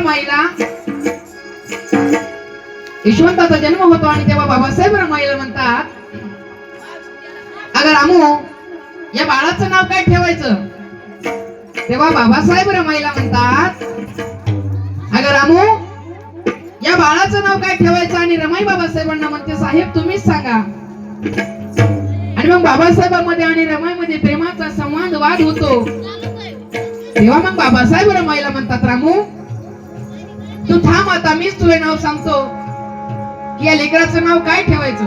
रमाईला यशवंताचा जन्म होतो आणि तेव्हा बाबासाहेब रमाईला म्हणतात, अगं रामू या बाळाचं नाव काय ठेवायचं? तेव्हा बाबासाहेब रमाईला म्हणतात, अगं रामू या बाळाचं नाव काय ठेवायचं? आणि रमाई बाबासाहेबांना म्हणते, साहेब तुम्हीच सांगा. आणि मग बाबासाहेबांमध्ये आणि रमाईमध्ये प्रेमाचा संवाद वाद होतो. तेव्हा मग बाबासाहेब रमाईला म्हणतात, रामू तू थांब, आता मीच तुझे नाव सांगतो की या लेकराचं नाव काय ठेवायचं.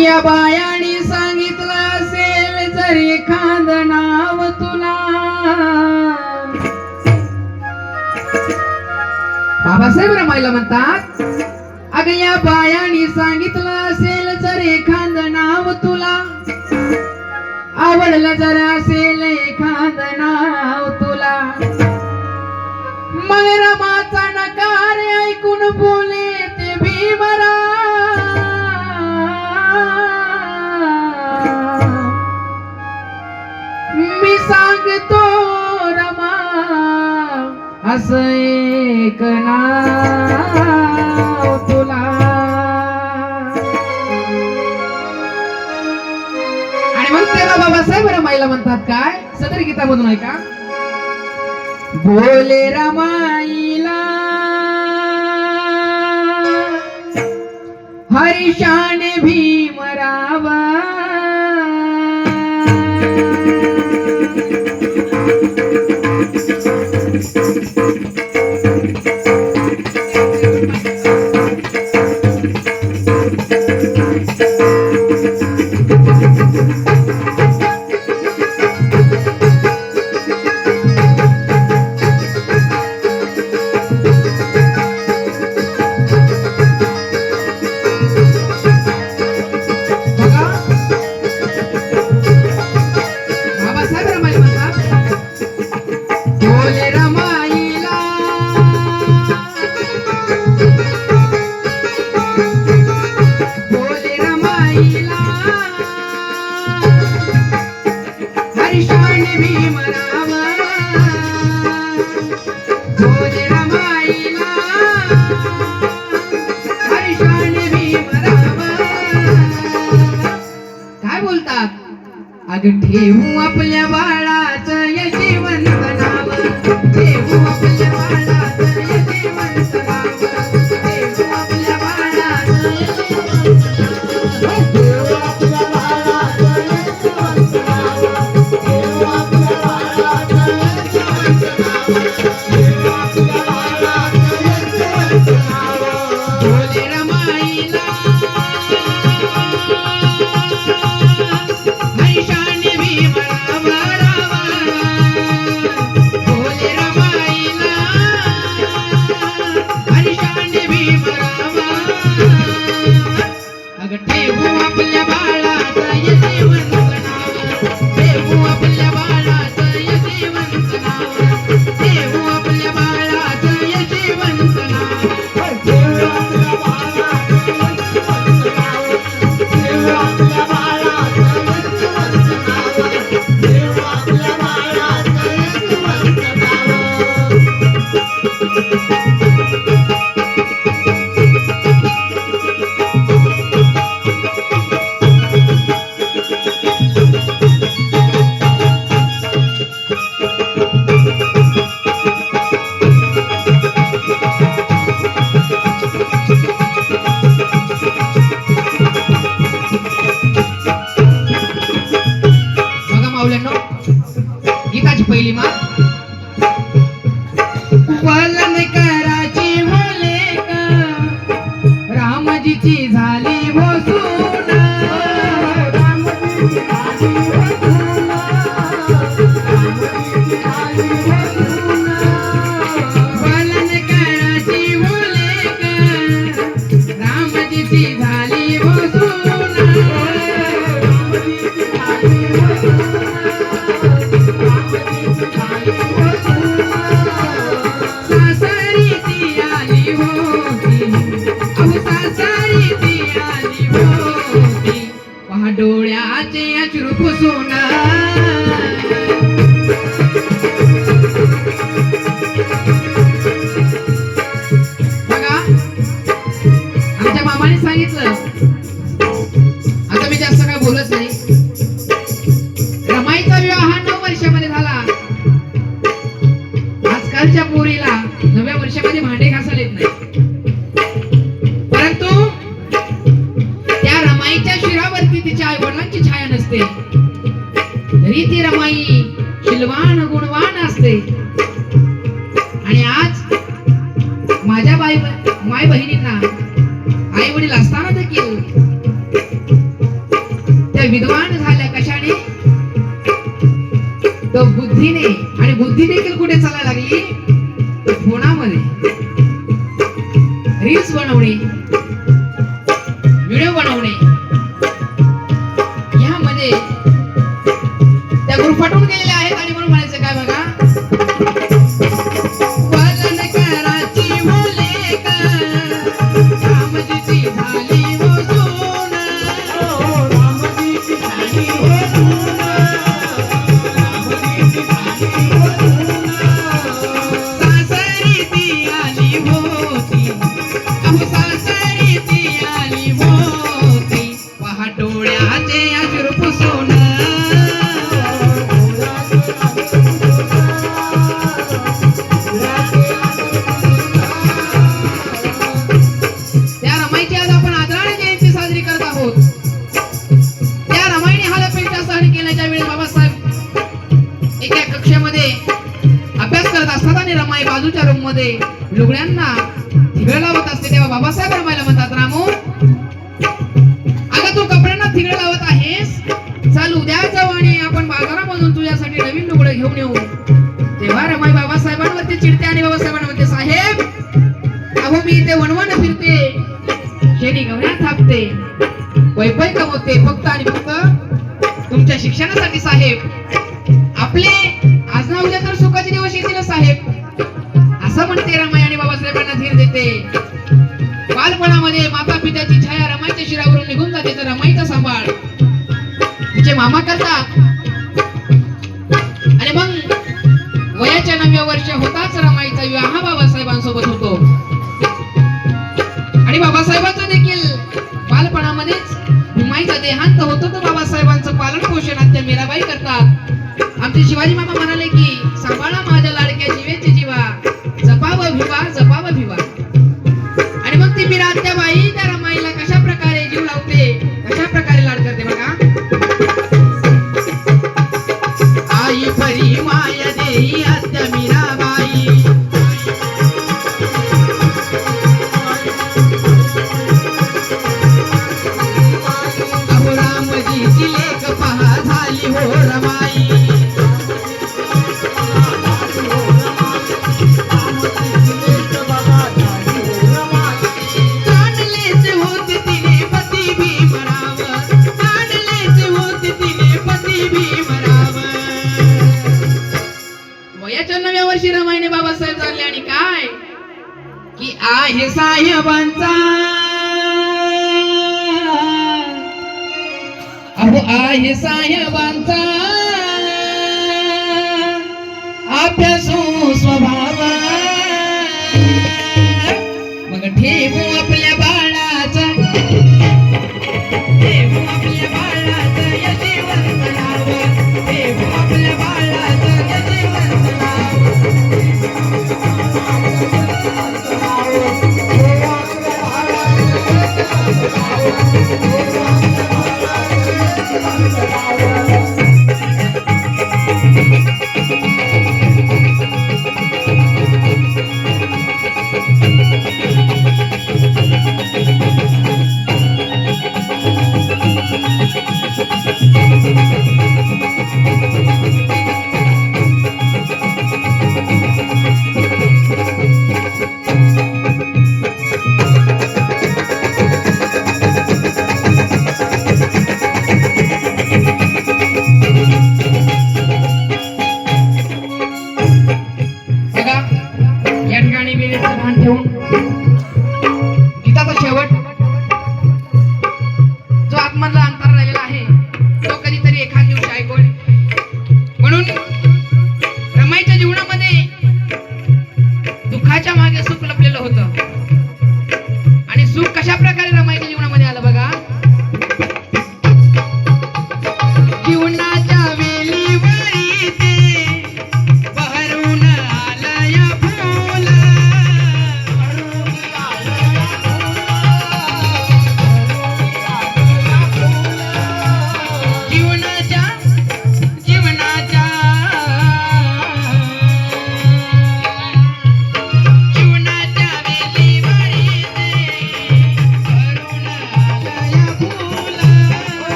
या बायाने सांगितलं असेल जर एखादं नाव तुला, बाबासाहेब रमाईला म्हणतात, अगं या बायाने सांगितलं असेल जर एखादं नाव तुला, आवडलं जर असेल एखादं नाव तुला, मग रमाचा नकार ऐकून बोले ते भीमराव, मी सांगतो रमा असं एक नाव तुला. आणि मग तेव्हा बाबासाहेब रमाईला म्हणतात काय, सदर गीतामधून आहे का, बोले रमाईला हरिशान भीमराव, अगं ठेवू आपल्या बाळाचं यशवंत नाव, ठेवू आपल्या बाळाचं यशवंत नाव, ठेवू आपल्या बाळाचं ठेवू आपल्या बाळाचं यशवंत नाव, ठेवू आपल्या बाळाचं यशवंत नाव, ठेवू आपल्या बाळाचं यशवंत नाव. बोले रमाईला गीताची पहिली माळ, पालन कराची होले का रामजीची झाली भोसून, रामजीची झाली भोसून, रामजीची झाली भोसून, पालन कराची होले का रामजीची झाली भोसून. पुसून बघा आमच्या मामाने सांगितलं, आता मी जास्त काय बोलत नाही. रमाईचा विवाह हा 9 वर्षामध्ये झाला. आजकालच्या पोरीला 9व्या वर्षामध्ये भांडे घासायला येत नाही, परंतु त्या रमाईच्या शिरावरती तिच्या आई वडिलांची छाया नसते, तरी ती रमाई शिलवान गुणवान असते. आणि आज माझ्या माय बहिणींना आई वडील असताना देखील त्या विद्वान झाल्या. कशाने? तो बुद्धीने. आणि बुद्धी देखील कुठे चालायला लागली? फोनामध्ये रील्स बनवणे, व्हिडिओ बनवणे, यामध्ये त्या गुरफटून गेलेल्या आहेत. आणि म्हणून म्हणायचं काय बघा, वलन कराची बोले का रामजीची झाली हो सून, रामजीची झाली हो सून, रामजीची झाली हो सून, सासरी ती आली होती, अहो सासरी ती आली होती, पहाटोळ्याचे अश्रू पुसून. त्या रमाईची आज आपण आदराने जयंती साजरी करत आहोत. त्या रमाईने हालपेष्टा सहन केल्याच्या वेळी बाबासाहेब एका कक्षेमध्ये अभ्यास करत असतात आणि रमाई बाजूच्या रूम मध्ये लुगड्यांना थिगळ लावत असते. तेव्हा बाबासाहेब रमाईला म्हणतात, रामू अगं तू कपड्यांना थिगळ लावत आहेस, चल उद्या जाऊ आणि आपण बाजारामधून तुझ्यासाठी नवीन लुगडं घेऊन येऊ. तेव्हा रमाई बाबासाहेबांवरती चिडते आणि बाबासाहेबांना म्हणते, साहेब अहो मी इथे वणवण फिरते, शेणी गवऱ्या थापते, पैपै कमवते फक्त आणि फक्त तुमच्या शिक्षणासाठी साहेब. आपले आज ना उद्या तर सुखाचे दिवस येतील साहेब, असं म्हणते रमाई आणि बाबासाहेबांना धीर देते. बालपणामध्ये माता पित्याची छाया रमाईच्या शिरावरून निघून जाते, तर रमाईचा सांभाळ तिचे मामा करतात. आणि मग वयाच्या 9व्या वर्ष होताच रमाईचा विवाह बाबासाहेबांसोबत होतो. आणि बाबासाहेबांचा देखील बालपणामध्येच भीमाईचा देहांत होतो, तर बाबासाहेबांचं पालन पोषण आत्या मीराबाई करतात. आमचे शिवाजी मामा म्हणाले की सांभाळा माझ्या लाडक्या जीवेचे जीवा, जपाव भिवा जपाव भिवा. आणि मग ती मीरा आत्याबाई त्या रमाईला कशा प्रकारे जीव लावते, कशा प्रकारे लाड करते बघा. आई परी माया देई आत्या मीराबाई, अहो रामजीची लेक पहा झाली हो रमाई, काढलेच होते तिने पती भीमराव, काढलेच होते तिने पती भीमराव. वयाच्या 9व्या वर्षी रमाईने बाबासाहेब झाले. आणि काय की आहे साहेबांचा, अहो आहे साहेबांचा अभ्यासू स्वभाव, मग ठेवू आपल्या बाळाचं, ठेवू आपल्या बाळाचं यशवंत नाव, ठेवू आपल्या बाळाचं यशवंत नाव.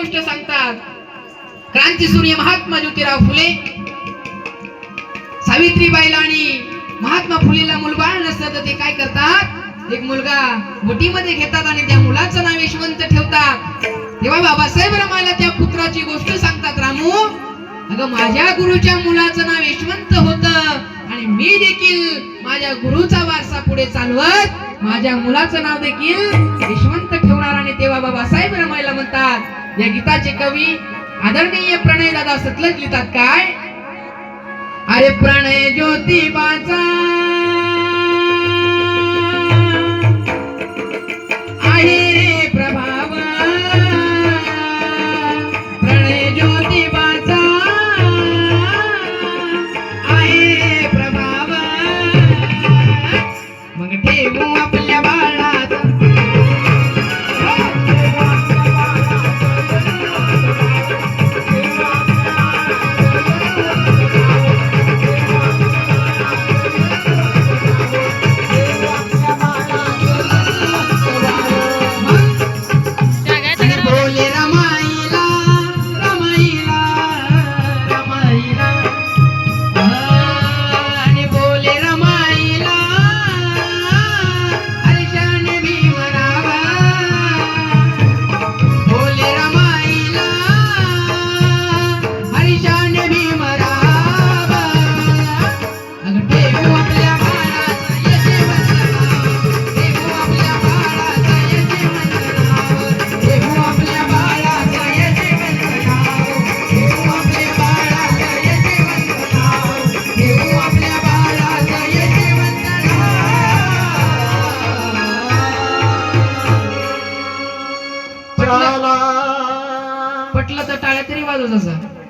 गोष्ट सांगतात. क्रांतीसूर्य महात्मा ज्योतिराव फुले सावित्रीबाईला आणि महात्मा फुलेला मुलबाळ नसतं तर ते काय करतात, एक मुलगा बोटीमध्ये घेतात आणि त्या मुलाचं नाव यशवंत ठेवतात. तेव्हा बाबासाहेब रमायला त्या पुत्राची गोष्ट सांगतात. रामू, अगं माझ्या गुरुच्या मुलाचं नाव यशवंत होतं आणि मी देखील माझ्या गुरुचा वारसा पुढे चालवत माझ्या मुलाचं नाव देखील यशवंत ठेवणार. आणि तेव्हा बाबासाहेब रमायला म्हणतात, या गीताचे कवी आदरणीय प्रणय दादा सतलज लिहितात काय, अरे प्रणय ज्योतिबाचा आहे रे प्रभाव, प्रणय ज्योतिबाचा आहे प्रभाव, मग ठेवू आपल्या बाळात पटलं तर टाळ्या तरी वाजवत असा.